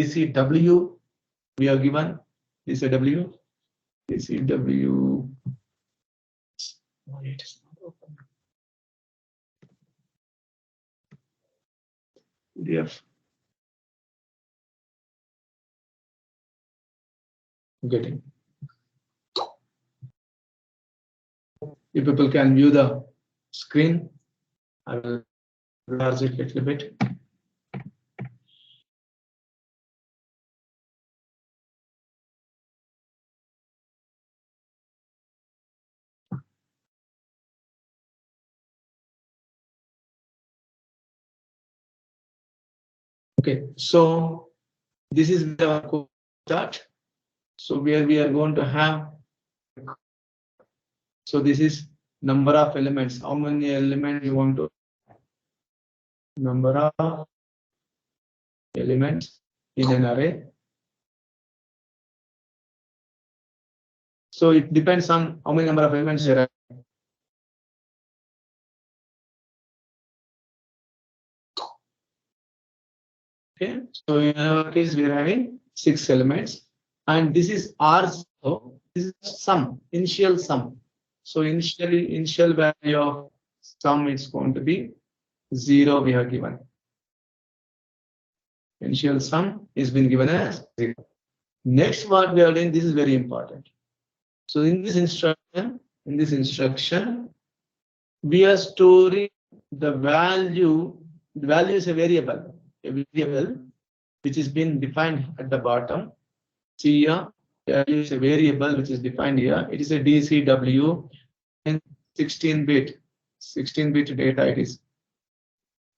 DCW we are given DCW. Oh, it is not open. PDF. Getting. If people can view the screen, I will enlarge it a little bit. Okay, so this is the code chart. So where we are going to have, so this is number of elements. How many elements you want to? Number of elements in an array. So it depends on how many number of elements there are. Okay, so in our case we are having 6 elements, and this is R. So this is sum, initial sum. So initial value of sum is going to be 0. We have given initial sum is been given as 0. Next, what we are doing, this is very important. So in this instruction, we are storing the value. The value is a variable which is been defined at the bottom. See here, value is a variable which is defined here. It is a DCW and 16-bit data. It is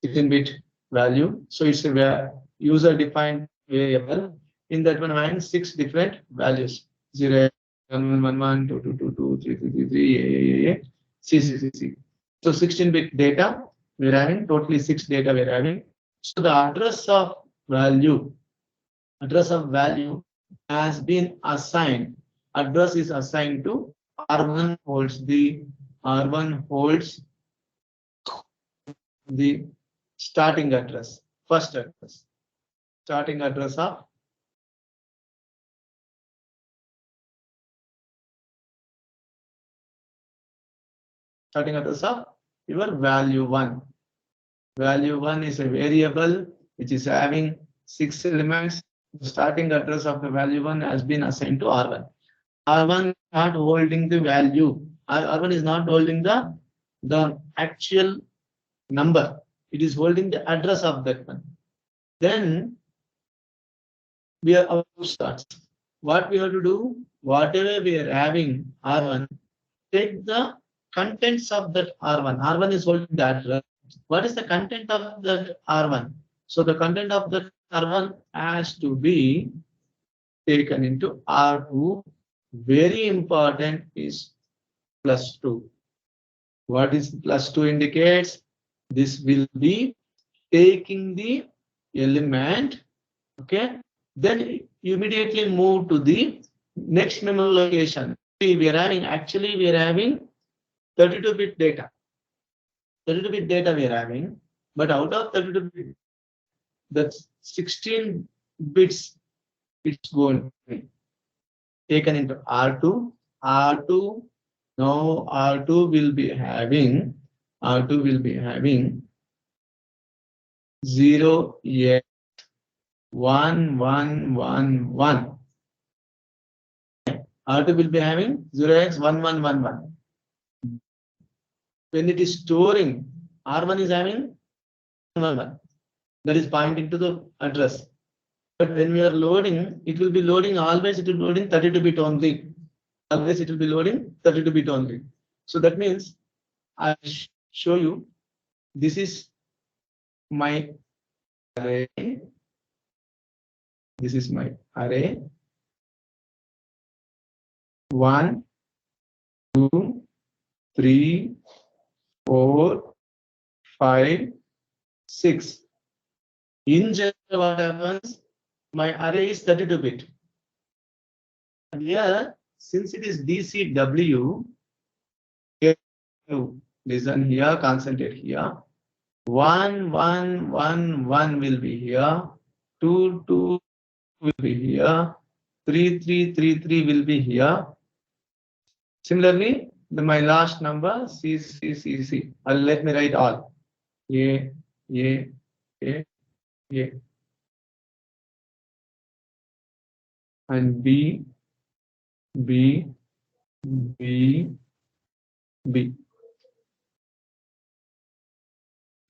16-bit value. So it's a user-defined variable. In that one, I have 6 different values: 0, 1, 1, 1, 2, 2, 2, 2, 3, 3, 3, 3, C, C, C, C. So 16-bit data we're having, totally 6 data we're having. So the address of value has been assigned. Address is assigned to R1 holds the starting address, first address, starting address of your value 1. Value 1 is a variable which is having 6 elements. The starting address of the value 1 has been assigned to R1. R1 is not holding the value. R1 is not holding the actual number. It is holding the address of that one. Then we are about to start. What we have to do, whatever we are having R1, take the contents of that R1. R1 is holding the address. What is the content of the R1? So the content of the R1 has to be taken into R2. Very important is +2. What is +2 indicates? This will be taking the element, okay? Then you immediately move to the next memory location. See, we are having 32-bit data. 32-bit data we are having, but out of 32-bit, that's 16 bits it's going to be taken into R2. Now R2 will be having 0, 8, 1, 1, 1, 1. R2 will be having 0x 1, 1, 1, 1. When it is storing, R1 is having 1, 1. That is pointing to the address. But when we are loading, it will be loading always. It will be loading 32-bit only. Always it will be loading 32-bit only. So that means I show you. This is my array. This is my array. 1, 2, 3, 4, 5, 6. In general, what happens? My array is 32-bit. And here, since it is DCW, here, listen here, concentrate here. 1, 1, 1, 1 will be here. 2, 2, will be here. 3333 will be here. Similarly, my last number C. Let me write all. A. And B.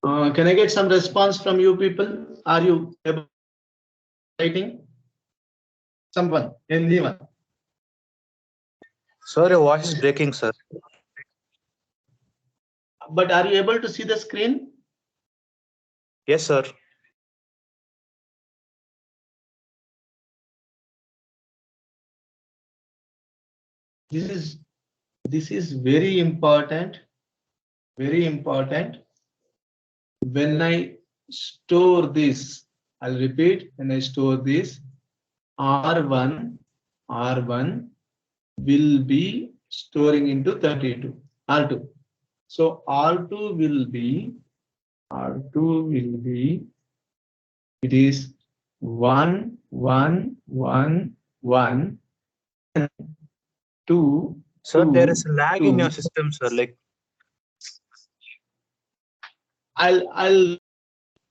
Can I get some response from you people? Are you able writing? Someone, anyone? Sir, your voice is breaking, sir. But are you able to see the screen? Yes, sir. This is very important. Very important. When I store this, I'll repeat, when I store this, R1 will be storing into 32, R2. So R2 will be, it is 1, 1, 1, 1, 2. Sir, 2, there is a lag 2. in your system, sir. Like, I'll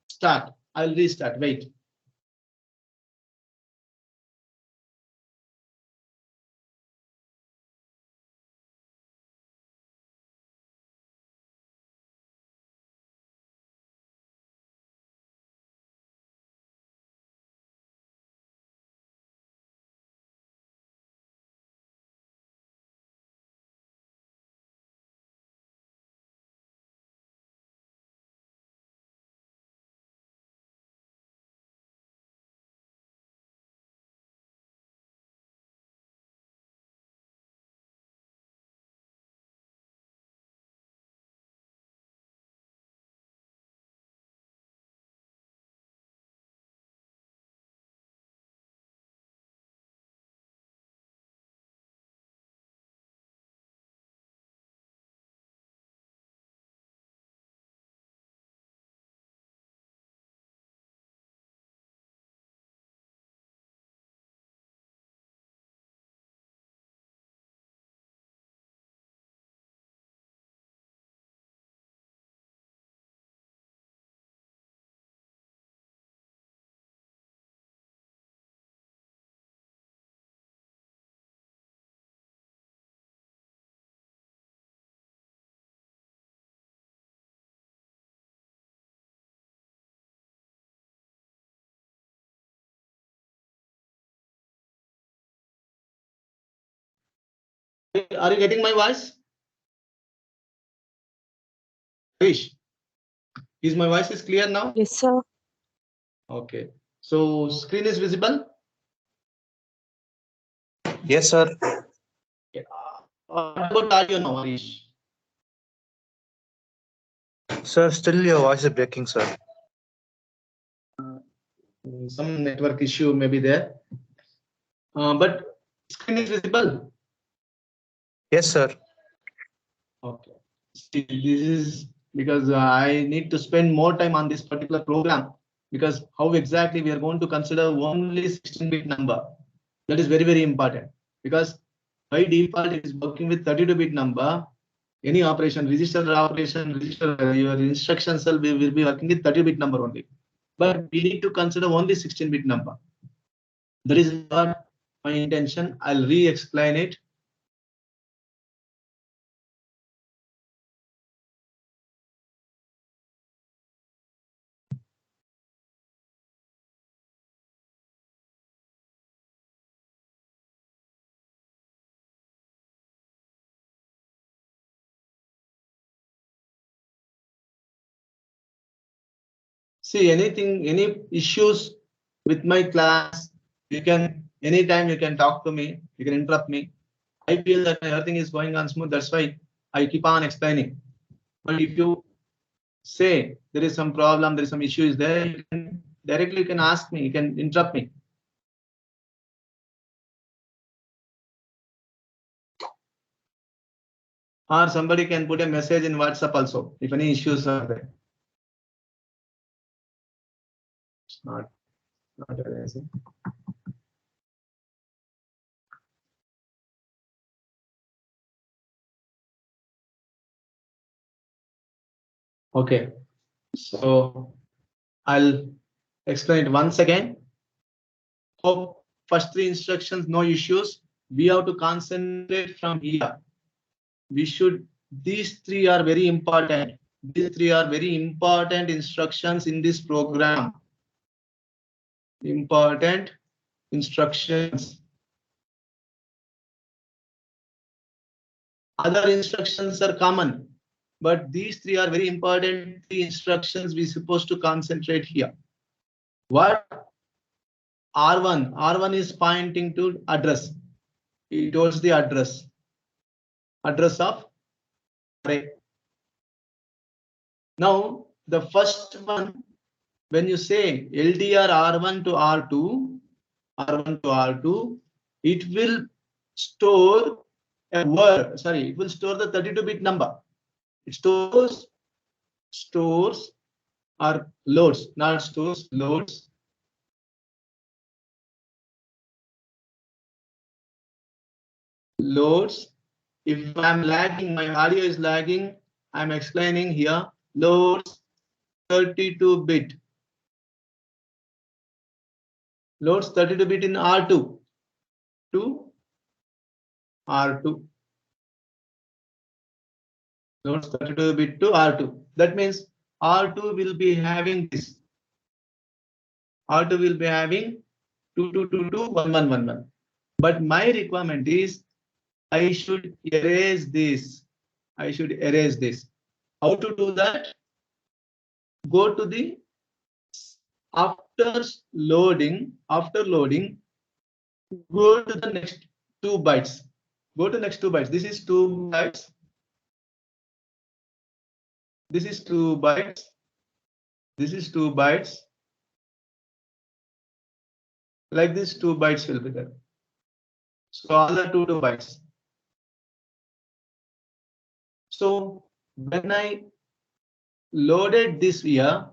start. I'll restart. Wait. Are you getting my voice? Harish, is my voice is clear now? Yes, sir. Okay. So screen is visible? yes, sir. What about audio now, Harish? Sir, still your voice is breaking, sir. Some network issue may be there. But screen is visible? Yes, sir. Okay. See, this is because I need to spend more time on this particular program, because how exactly we are going to consider only 16-bit number. That is very, very important, because by default it is working with 32-bit number. Any operation, register, your instruction cell will be working with 30-bit number only. But we need to consider only 16-bit number. That is not my intention. I'll re-explain it. See, any issues with my class, you can anytime you can talk to me, you can interrupt me. I feel that everything is going on smooth. That's why I keep on explaining. But if you say there is some problem, there is some issue is there, you can directly ask me, you can interrupt me. Or somebody can put a message in WhatsApp also if any issues are there. It's not arising. Okay, so I'll explain it once again. Hope first three instructions, no issues. We have to concentrate from here. We should, these three are very important. These three are very important instructions in this program. Important instructions. Other instructions are common, but these three are very important. Three instructions we're supposed to concentrate here. What? R1. R1 is pointing to address. It holds the address. Address of array. Now, the first one, when you say LDR R1 to R2, R1 to R2, it will store a word. Sorry, it will store the 32-bit number. It stores or loads, not stores, loads. Loads. If I'm lagging, my audio is lagging, I'm explaining here. Loads 32-bit. Loads 32-bit in R2 to R2. Loads 32-bit to R2. That means R2 will be having this. R2 will be having 22221111. But my requirement is I should erase this. I should erase this. How to do that? Go to the after loading, go to the next 2 bytes. Go to next 2 bytes. This is 2 bytes. This is 2 bytes. This is 2 bytes. Like this, 2 bytes will be there. So all the 2 bytes. So when I loaded this here,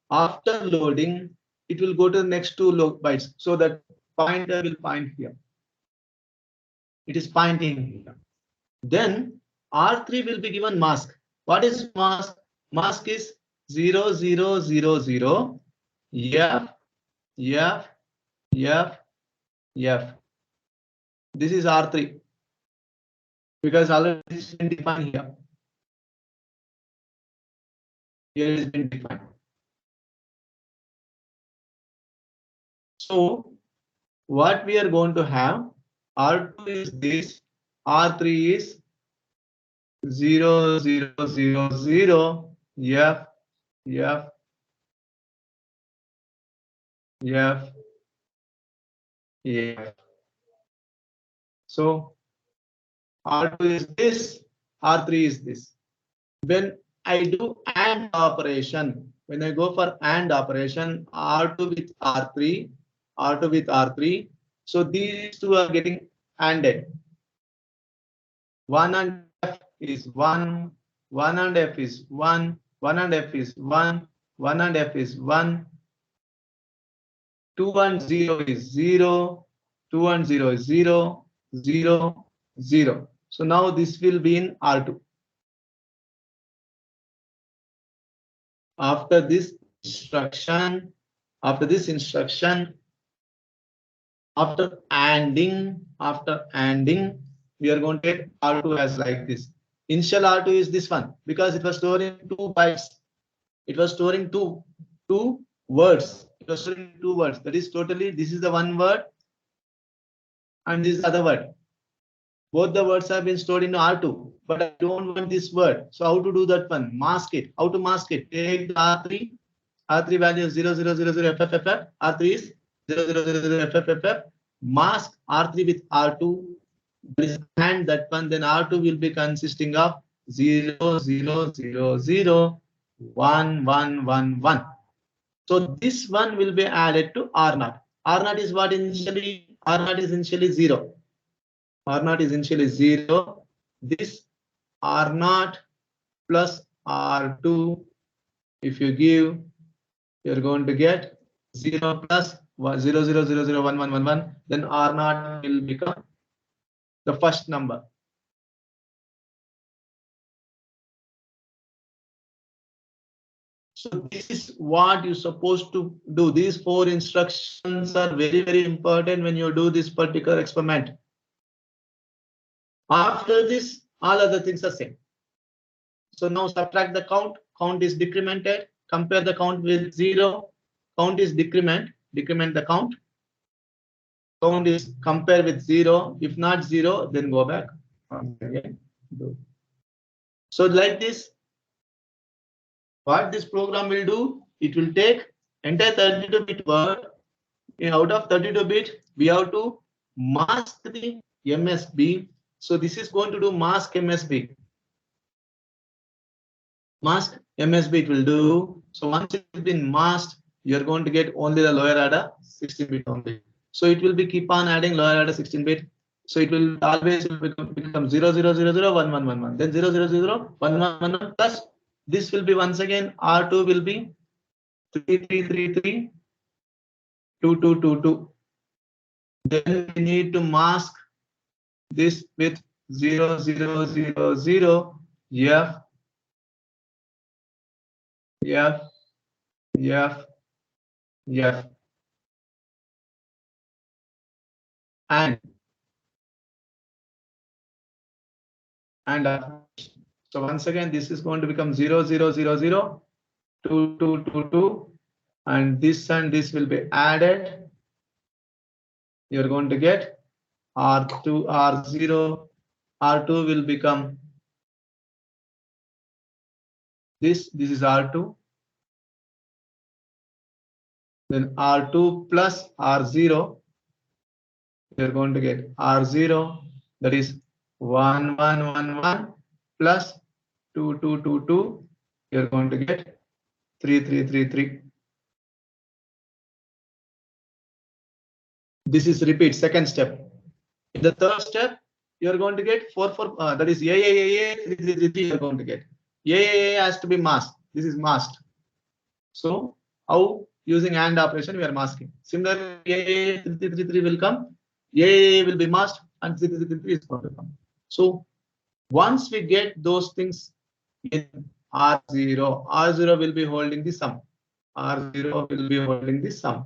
after loading, it will go to the next 2 bytes. So that pointer will point here. It is pointing here. Then R3 will be given mask. What is mask? Mask is 0000 F. This is R3 because already it is been defined here. Here it has been defined. So what we are going to have, R2 is this, R3 is 0000 F. So R2 is this, R3 is this. When I do AND operation, when I go for AND operation, R2 with R3, R2 with R3, so these two are getting ANDed. 1 and F is 1, 1 and F is 1, 1 and F is 1, 1 and F is 1, 2 and 0 is 0, 2 and 0 is 0, 0, 0. So now this will be in R2. After this instruction, after ANDing, we are going to take R2 as like this. Initial R2 is this one because it was storing 2 bytes. It was storing two words. It was storing 2 words. That is totally, this is the one word and this is the other word. Both the words have been stored in R2, but I don't want this word. So how to do that one? Mask it. How to mask it? Take the R3 value is 0000 FFFF. R3 is 0000 FFFF. Mask R3 with R2. And that one, then R2 will be consisting of 00001111. So this one will be added to R0. R0 is what initially? R0 is initially 0. R0 is initially 0. This R0 plus R2, if you give, you're going to get 0 plus 00001111. Then R0 will become the first number. So this is what you're supposed to do. These 4 instructions are very, very important when you do this particular experiment. After this, all other things are same. So now subtract the count. Count is decremented. Compare the count with 0. Count is decrement. Decrement the count. Count is compare with 0. If not 0, then go back. Again. So like this, what this program will do, it will take entire 32-bit word. Out of 32-bit, we have to mask the MSB. So this is going to do mask MSB. Mask MSB it will do. So once it's been masked, you're going to get only the lower adder 16-bit only. So it will be keep on adding lower adder 16-bit. So it will always become 0 0 0 0 1 1 1 1. Then 0 0 0 1 1 1 1 plus this will be once again R2 will be 3 3 3 3 2 2 2 2. Then we need to mask this with 0 0 0 0 F F F F and so once again this is going to become 0 0 0 0 2 2 2 2 and this will be added. You're going to get R2 R0 R2 will become this is R2, then R2 plus R0, you're going to get R0, that is 1 1 1 1 plus 2 2 2 2, you're going to get 3 3 3 3. This is repeat, second step. In the third step, you're going to get 4 4, that is 3 3 3, you're going to get. A has to be masked. This is masked. So how using AND operation we are masking. Similarly, A 3 3 3 will come. A will be masked and 3 3 3 is going to come. So once we get those things in R0, R0 will be holding the sum. R0 will be holding the sum.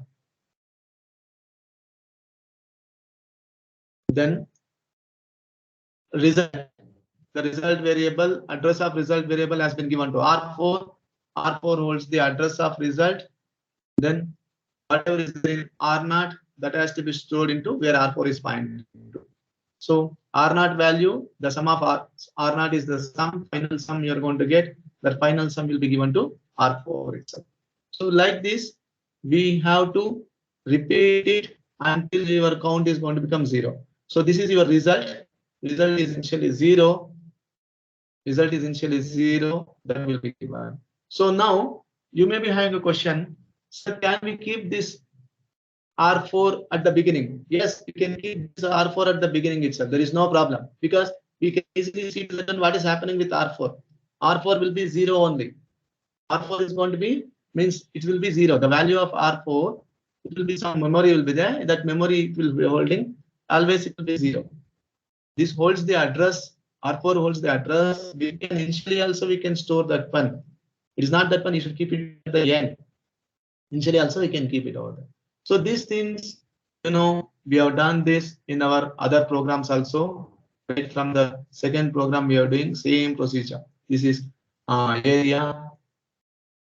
Then result. The result variable, address of result variable has been given to R4. R4 holds the address of result. Then whatever is in R0, that has to be stored into where R4 is pointing to. So R0 value, the sum of R0 is the sum, final sum you're going to get. The final sum will be given to R4 itself. So like this, we have to repeat it until your count is going to become 0. So this is your result. Result is initially 0. Result is initially 0. That will be given. So now you may be having a question. So can we keep this R4 at the beginning? Yes, we can keep this R4 at the beginning itself. There is no problem because we can easily see what is happening with R4. R4 will be 0 only. R4 is going to be means it will be 0. The value of R4, it will be some memory will be there. That memory will be holding. Always it will be 0. This holds the address. R4 holds the address. We can initially also we can store that one. It is not that one. You should keep it at the end. Initially also we can keep it over there. So these things, we have done this in our other programs also. Right from the second program we are doing same procedure. This is area,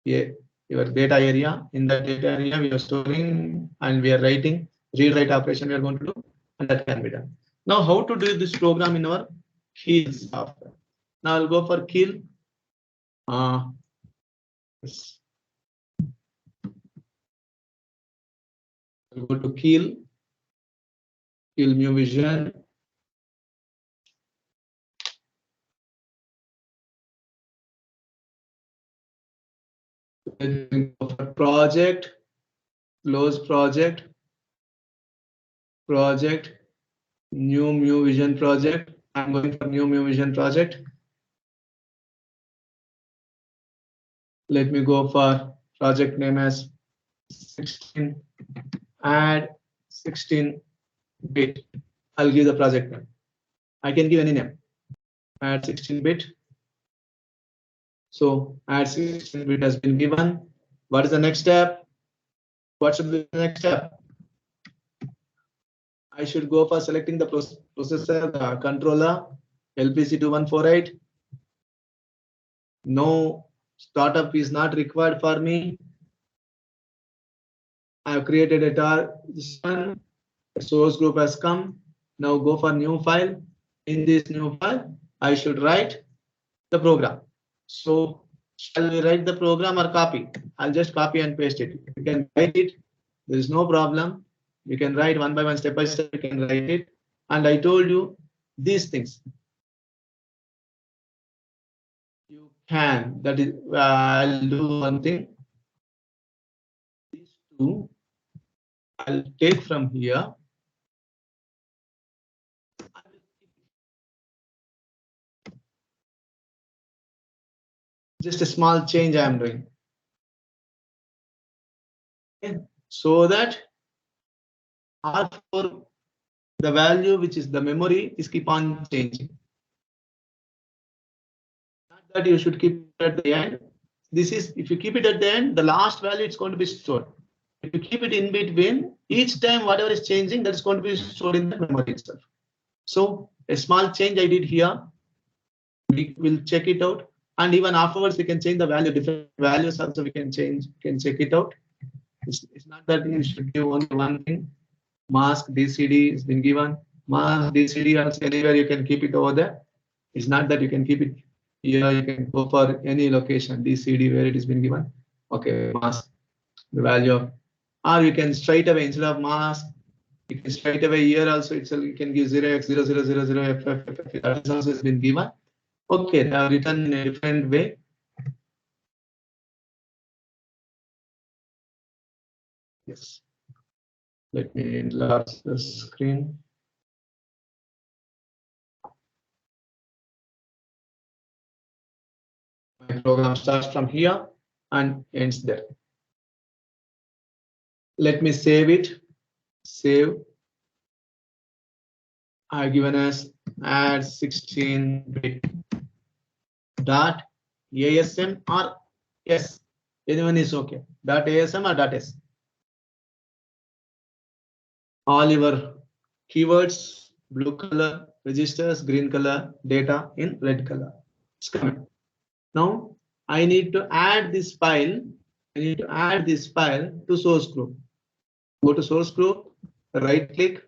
your data area. In that data area we are storing and we are writing read write operation we are going to do, and that can be done. Now how to do this program in our Keil software? Now I'll go for Keil. Yes. I'll go to Keil Mu Vision. Project, close project, new Mu Vision project. I'm going for new Mu Vision project. Let me go for project name as 16. Add 16-bit. I'll give the project name. I can give any name. Add 16-bit. So add 16-bit has been given. What is the next step? What should be the next step? I should go for selecting the processor, the controller, LPC2148. No startup is not required for me. I have created a this one. The source group has come. Now go for new file. In this new file, I should write the program. So shall we write the program or copy? I'll just copy and paste it. You can write it. There is no problem. You can write one by one, step by step. You can write it. And I told you these things. You can. That is, I'll do one thing. These two, I'll take from here. Just a small change I am doing. Okay. So that R4, the value which is the memory is keep on changing. Not that you should keep it at the end. This is, if you keep it at the end, the last value it's going to be stored. If you keep it in between, each time whatever is changing, that's going to be stored in the memory itself. So a small change I did here. We will check it out. And even afterwards, we can change the value, different values also we can change, can check it out. It's not that you should give only one thing. Mask DCD has been given. Mask DCD also anywhere you can keep it over there. It's not that you can keep it here. You can go for any location DCD where it has been given. Okay, mask, the value of, or you can straight away instead of mask, you can straight away here also itself you can give 0x0000ff. That also has been given. Okay, they are written in a different way. Yes. Let me enlarge the screen. My program starts from here and ends there. Let me save it. Save. I have given us add 16-bit dot ASM or S. Anyone is okay. Dot ASM or dot S. All your keywords, blue color, registers, green color, data in red color. It's coming. Now I need to add this file. I need to add this file to source group. Go to source group, right click,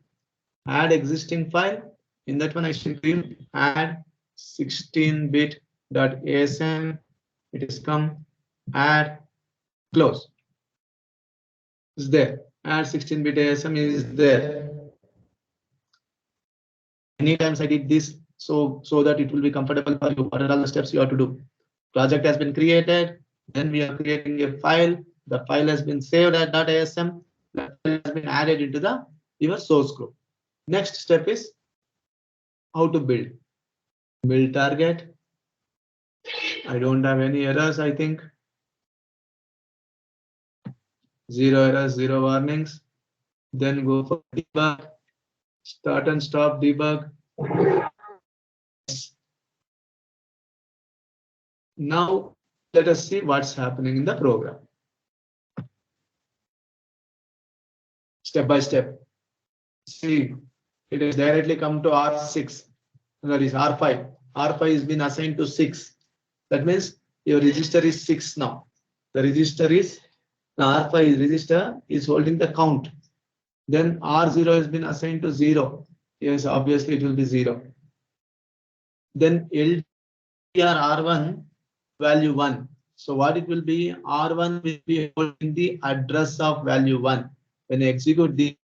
add existing file. In that one I should give add 16-bit.asm. It is come, add, close. Is there. Add 16-bit ASM is there. Many times I did this so that it will be comfortable for you. What are all the steps you have to do? Project has been created. Then we are creating a file. The file has been saved at .asm. That file has been added into your source group. Next step is how to build. Build target. I don't have any errors, I think. 0 errors, 0 warnings. Then go for debug. Start and stop debug. Now let us see what's happening in the program. Step by step. See, it has directly come to R6. That is R5. R5 has been assigned to 6. That means your register is 6 now. The register is R5 register is holding the count. Then R0 has been assigned to 0. Yes, obviously it will be 0. Then LDR R1 value 1. So what it will be? R1 will be holding the address of value 1. When you execute the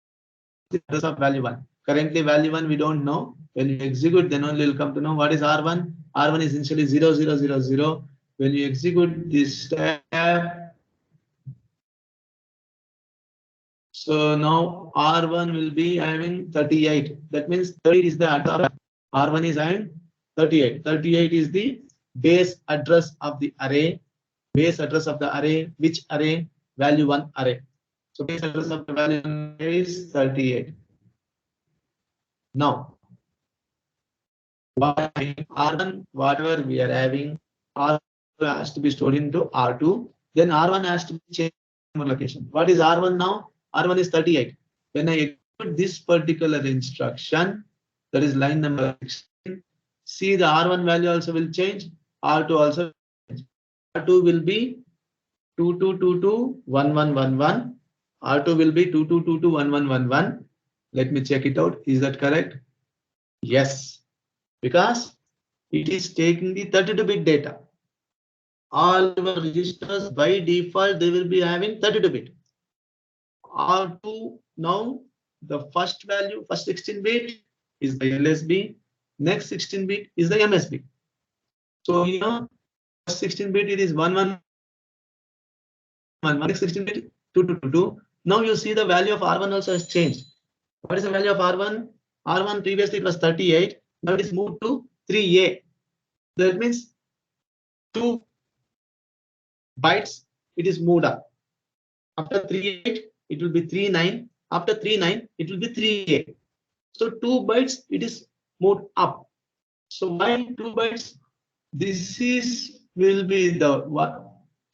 address of value 1. Currently value 1 we don't know. When you execute, then only will come to know what is R1. R1 is essentially 0000. When you execute this step, so now R1 will be having 38. That means 38 is the address. R1 is having 38. 38 is the base address of the array. Base address of the array. Which array? Value 1 array. So base address of the value 1 is 38. Now, R1, whatever we are having, R2 has to be stored into R2. then R1 has to change memory location. What is R1 now? R1 is 38. When I execute this particular instruction, that is line number 16, see the R1 value also will change, R2 also change. R2 will be 22221111. R2 will be 22221111. Let me check it out. Is that correct? Yes, because it is taking the 32-bit data. All our registers by default they will be having 32-bit. R2 now the first value, first 16-bit is the LSB, next 16-bit is the MSB. So here first 16-bit it is 1111, next 16-bit 2222. Now you see the value of R1 also has changed. What is the value of R1? R1 previously it was 38, now it is moved to 3A. That means 2 bytes it is moved up. After 38 it will be 39. After 39 it will be 3A. So 2 bytes it is moved up. So why 2 bytes? This is will be the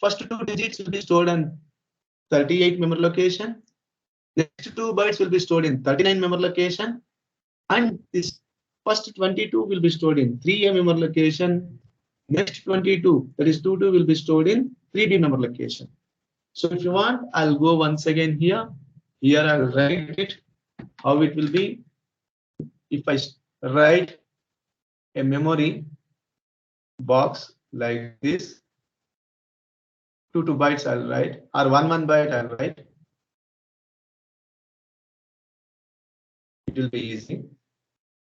first 2 digits will be stored in 38 memory location. Next 2 bytes will be stored in 39 memory location, and this first 22 will be stored in 3A memory location. Next 22, that is 22, will be stored in 3B memory location. So if you want, I'll go once again here. Here I'll write it, how it will be. If I write a memory box like this, 2 bytes I'll write, or 1 byte I'll write. It will be easy.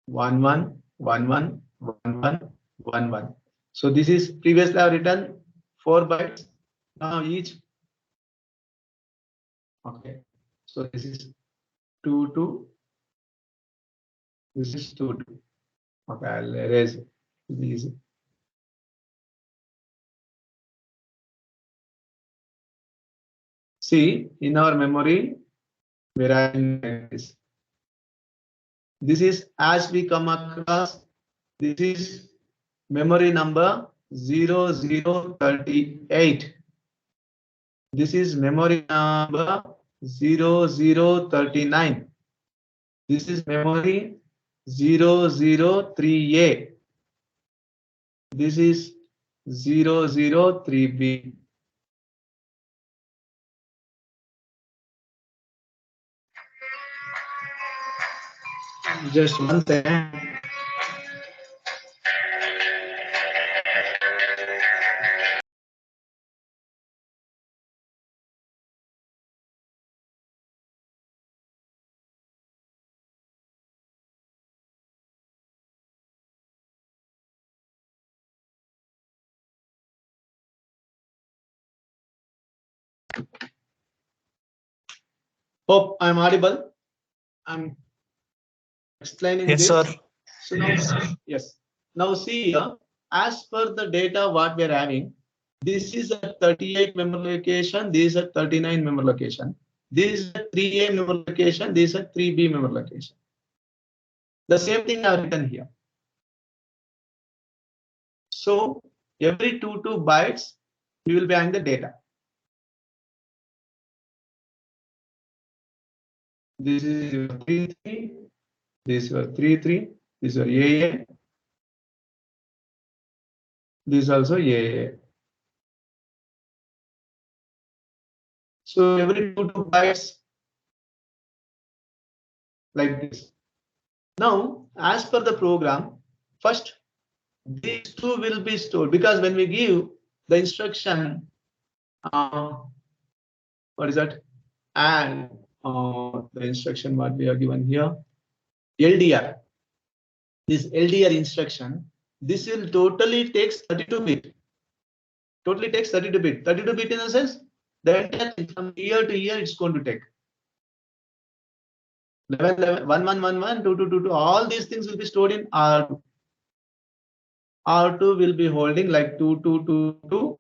1 1 1 1 1 1 1 1. So this is previously I've written 4 bytes. Now each. Okay. So this is 2 2. This is 2 2. Okay, I'll erase it. It'll be easy. See, in our memory, we're having this. This is as we come across. This is memory number 0038. This is memory number 0039. This is memory 003A. This is 003B. Just one second. Hope I'm audible. I'm explaining Yes, this. sir. So now, yes. Now see here, as per the data what we are having, this is a 38 memory location, this is a 39 memory location. This is a 3A memory location, this is a 3B memory location. The same thing I have written here. So every 2 bytes, we will be having the data. This is your 33, this is your 33, this is your AA, this is also AA. So every 2 bytes like this. Now, as per the program, first these 2 will be stored, because when we give the instruction, what is that? And the instruction what we are given here, LDR. This LDR instruction, this will totally takes 32-bit. Totally takes 32-bit. 32-bit in the sense, the entire thing from year to year it's going to take. 11, 11, 1 1 1 1 2 2 2 2. All these things will be stored in R2. R2 will be holding like 2 2 2 2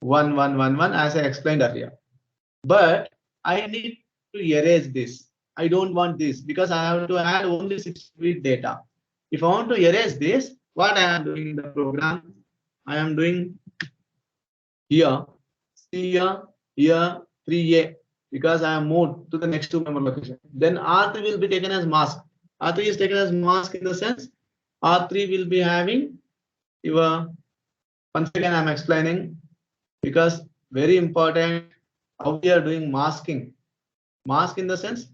1 1 1 1 as I explained earlier. But I need to erase this. I don't want this because I have to add only 6-bit data. If I want to erase this, what I am doing in the program, I am doing here See here 3A, because I have moved to the next two memory location. Then R3 will be taken as mask. R3 is taken as mask in the sense R3 will be having your, once again I'm explaining, because very important how we are doing masking. Mask in the sense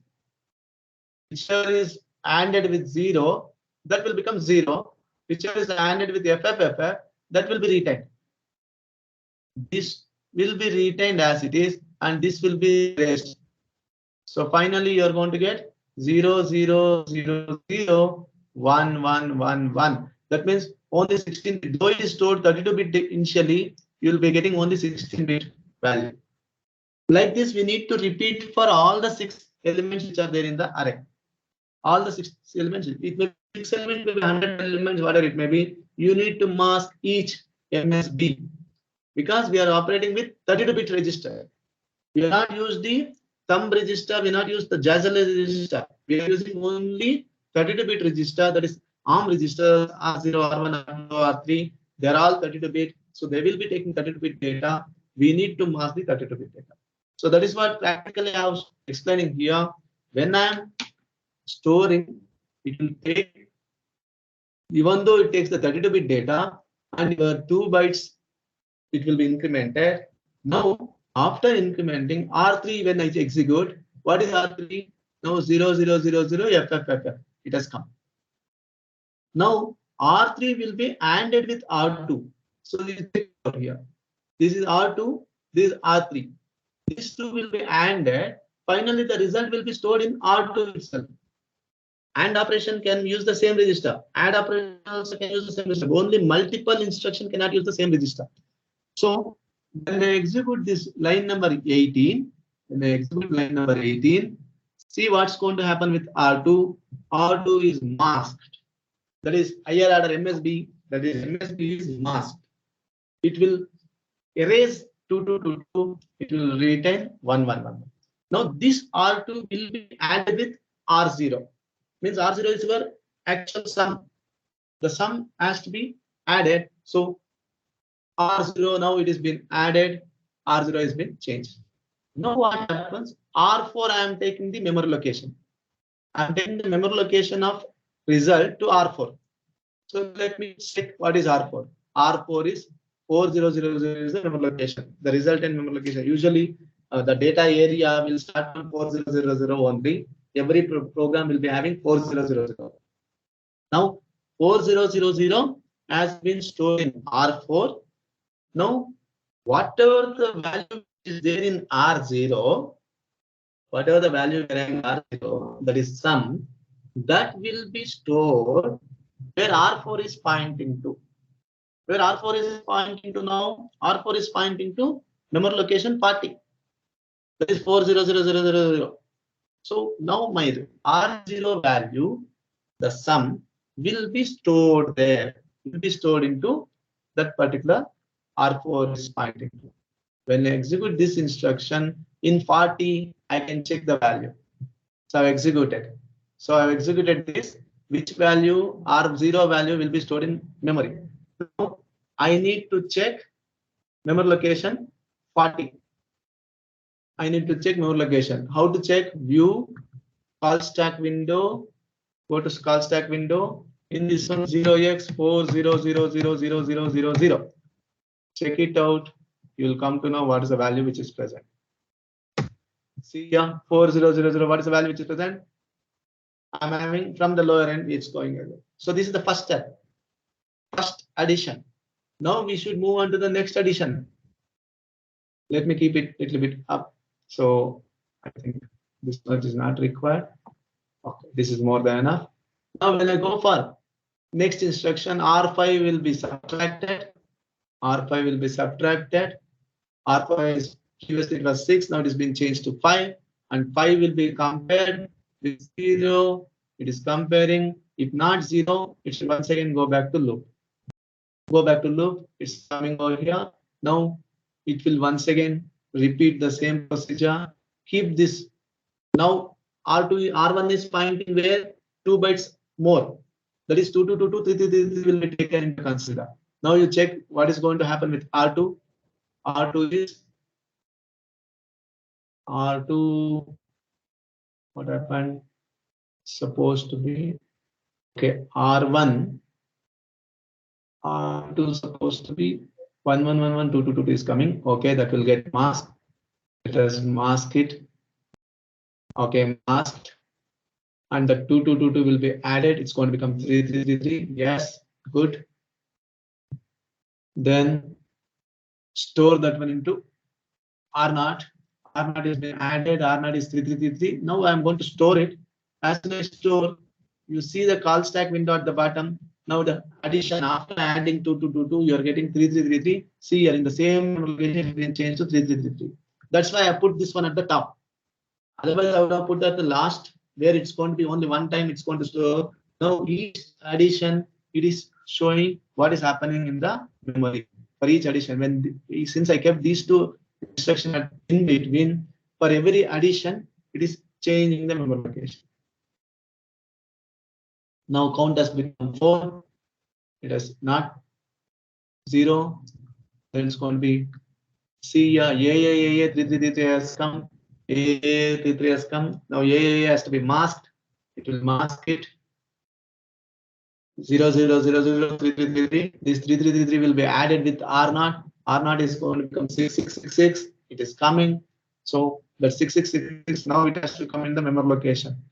whichever is ANDed with 0, that will become 0. Whichever is ANDed with FFFF, that will be retained. This will be retained as it is, and this will be erased. So finally, you are going to get 0, 0, 0, 0, 1, 1, 1, 1. That means only 16-bit. Though it is stored 32-bit initially, you will be getting only 16-bit value. Like this, we need to repeat for all the 6 elements which are there in the array. All the 6 elements. It may be 6 elements, maybe 100 elements, whatever it may be. You need to mask each MSB because we are operating with 32-bit register. We will not use the thumb register, we will not use the Jazelle register. We are using only 32-bit register, that is ARM register, R0, R1, R2, R3. They are all 32-bit. So they will be taking 32-bit data. We need to mask the 32-bit data. So that is what practically I was explaining here. When I am storing, it will take, even though it takes the 32-bit data and your 2 bytes, it will be incremented. Now, after incrementing R3, when I execute, what is R3? Now 0, 0, 0, 0, FFFF. It has come. Now R3 will be ANDed with R2. So this is here. This is R2. This is R3. These two will be ANDed. Finally, the result will be stored in R2 itself. AND operation can use the same register. Add operation also can use the same register. Only multiple instruction cannot use the same register. So when they execute this line number 18, see what's going to happen with R2. R2 is masked. That is higher order MSB. That is MSB is masked. It will erase 2, 2, 2, 2. It will retain 1, 1, 1. Now this R2 will be added with R0. Means R0 is your actual sum. The sum has to be added. So R0 now it has been added, R0 has been changed. Now what happens? R4 I am taking the memory location. I am taking the memory location of result to R4. So let me check what is R4. R4 is 4000 is the memory location. The resultant memory location. Usually the data area will start from 4000 only. Every program will be having 4000. Now 4000 has been stored in R4. Now, whatever the value is there in R0, whatever the value in R0, that is sum, that will be stored where R4 is pointing to. Where R4 is pointing to now, R4 is pointing to memory location 40. That is 400000. So now my R0 value, the sum, will be stored there. Will be stored into that particular R4 is pointing to. When I execute this instruction in 40, I can check the value. So I've executed. So I've executed this. Which value, R0 value, will be stored in memory. Now I need to check memory location 40. I need to check memory location. How to check? View, call stack window, go to call stack window. In this one 0x40000000. Check it out. You will come to know what is the value which is present. See here 4000. What is the value which is present? I'm having from the lower end, it's going away. So this is the first step. First addition. Now we should move on to the next addition. Let me keep it a little bit up. So I think this much is not required. Okay, this is more than enough. Now when I go for next instruction, R5 will be subtracted. R5 will be subtracted. R5 is previously it was 6, now it has been changed to 5, and 5 will be compared with 0. It is comparing. If not 0, it should once again go back to loop. Go back to loop. It's coming over here. Now it will once again repeat the same procedure. Keep this. Now R2, R1 is pointing where 2 bytes more. That is 2222, 3 will be taken into consider. Now you check what is going to happen with R2. R2 is R2, what happened? Supposed to be, okay, R1, R2 supposed to be 111122 is coming. Okay, that will get masked. Let us mask it. Okay, masked. And the 2222 will be added. It's going to become 3333. Yes, good. Then store that one into R0. R0 has been added. R0 is 3333. Now I'm going to store it. As soon as I store, you see the call stack window at the bottom. Now the addition after adding 2222, you are getting 3333. See here in the same location, it been changed to 3333. That's why I put this one at the top. Otherwise, I would have put at the last, where it's going to be only one time it's going to store. Now each addition, it is showing what is happening in the memory for each addition. Since I kept these two instructions in between, for every addition, it is changing the memory location. Now count has become 4. It is not 0. Then it's going to be C, 3333 has come. 33 has come. Now has to be masked. It will mask it. 00003333. This 3333 will be added with R0. R0 is going to become 6666. It is coming. So the 6666 now it has to come in the memory location.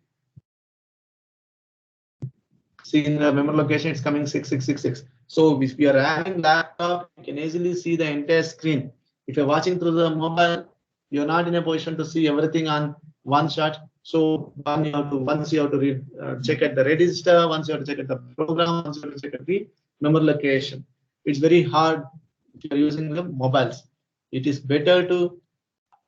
See in the memory location it's coming 6666. So if we are having laptop, you can easily see the entire screen. If you're watching through the mobile, you're not in a position to see everything on one shot. So once you have to read, check at the register, once you have to check at the program, once you have to check at the memory location. It's very hard if you're using the mobiles. It is better to,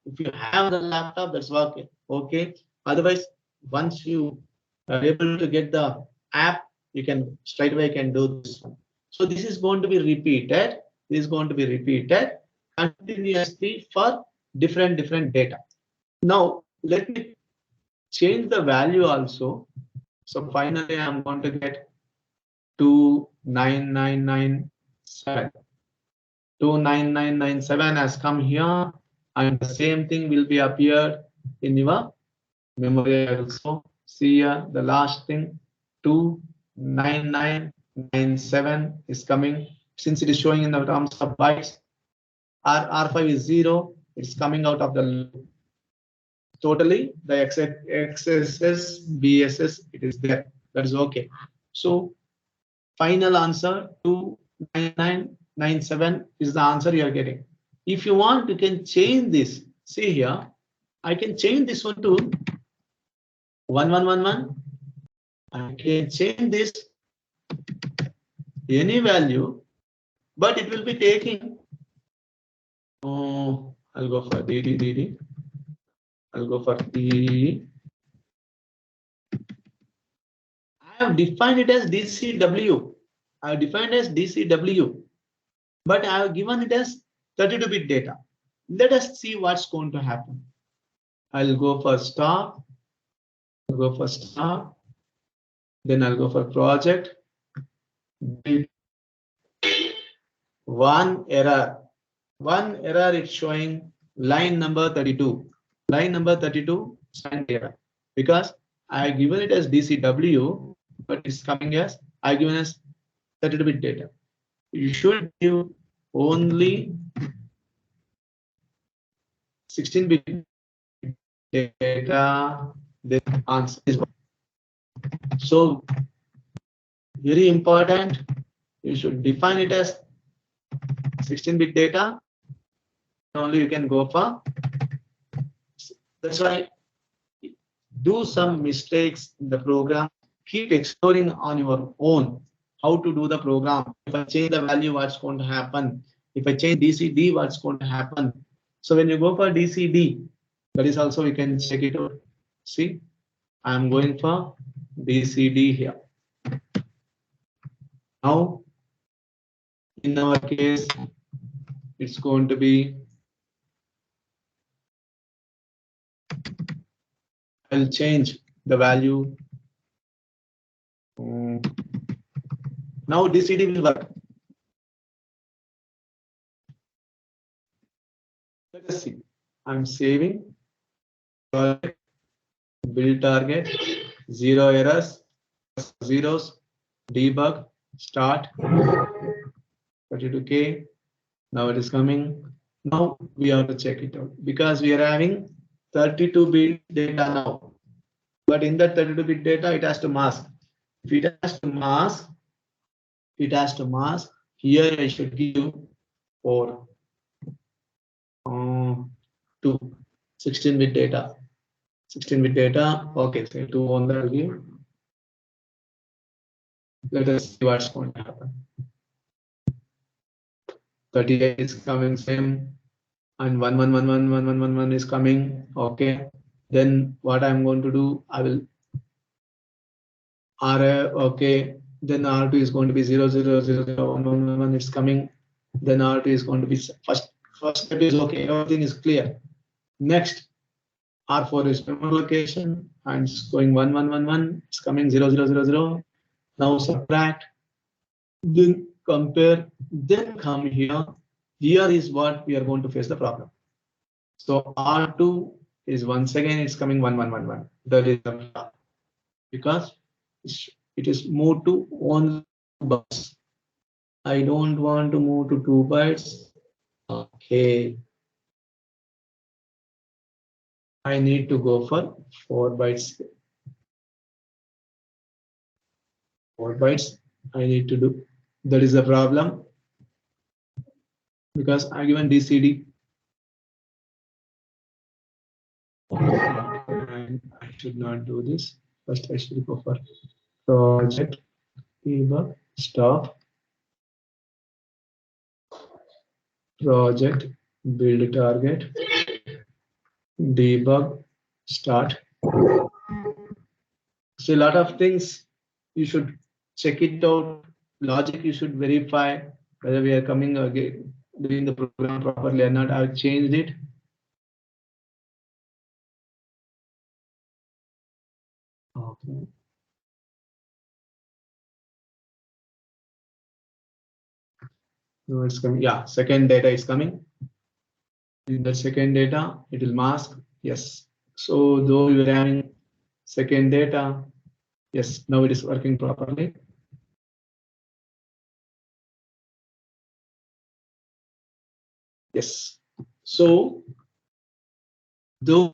if you have the laptop, that's okay. Okay. Otherwise, once you are able to get the app, you can straight away can do this one. So this is going to be repeated. This is going to be repeated continuously for different data. Now let me change the value also. So finally, I'm going to get 29997. 29997 has come here, and the same thing will be appeared in your memory also. See here, the last thing 29997 is coming. Since it is showing in the terms of bytes, R5 is 0. It's coming out of the loop. Totally the XSS, BSS, it is there. That is okay. So final answer 29997 is the answer you are getting. If you want, you can change this. See here, I can change this one to 1111. I can change this any value, but it will be taking. Oh, I'll go for DD. I'll go for DD. I have defined it as DCW. I have defined as DCW, but I have given it as 32-bit data. Let us see what's going to happen. I'll go for stop. I'll go for stop. Then I'll go for project. One error. One error is showing line number 32. Line number 32 stand error because I have given it as DCW, but it's coming as I given as 32-bit data. You should give only 16-bit data. The answer is so very important. You should define it as 16-bit data. Only you can go for. That's why do some mistakes in the program. Keep exploring on your own how to do the program. If I change the value, what's going to happen? If I change DCD, what's going to happen? So when you go for DCD, that is also we can check it out. See, I'm going for DCD here. Now, in our case, it's going to be, I'll change the value. Now DCD will work. Let us see. I'm saving. project, build target, 0 errors, zeros, debug, start, 32K. Now it is coming. Now we have to check it out because we are having 32-bit data now. But in that 32-bit data, it has to mask. If it has to mask, here I should give 4 to 16-bit data. 16-bit data. Okay, so 2 on that give. Let us see what's going to happen. 38 is coming same, and 1 is coming. Okay, then what I'm going to do, I will RA. Okay, then R2 is going to be 0 0 0 0 1 1 1. It's coming. Then R2 is going to be first step is okay. Everything is clear. Next, R4 is memory location and it's going 1 1 1 1. It's coming 0 0 0 0. Now subtract. Then compare. Then come here. Here is what we are going to face the problem. So R2 is once again it's coming 1 1 1 1. That is the problem because it is moved to 1 bytes. I don't want to move to 2 bytes. Okay. I need to go for 4 bytes. 4 bytes I need to do. That is the problem because I given DCD. I should not do this. First I should go for project, debug, stop, project, build target, debug, start. So a lot of things you should check it out. Logic you should verify whether we are coming again doing the program properly or not. I've changed it. Okay. No, it's coming. Yeah, second data is coming. In the second data, it will mask. Yes. So though we were having second data, yes, now it is working properly. Yes. So though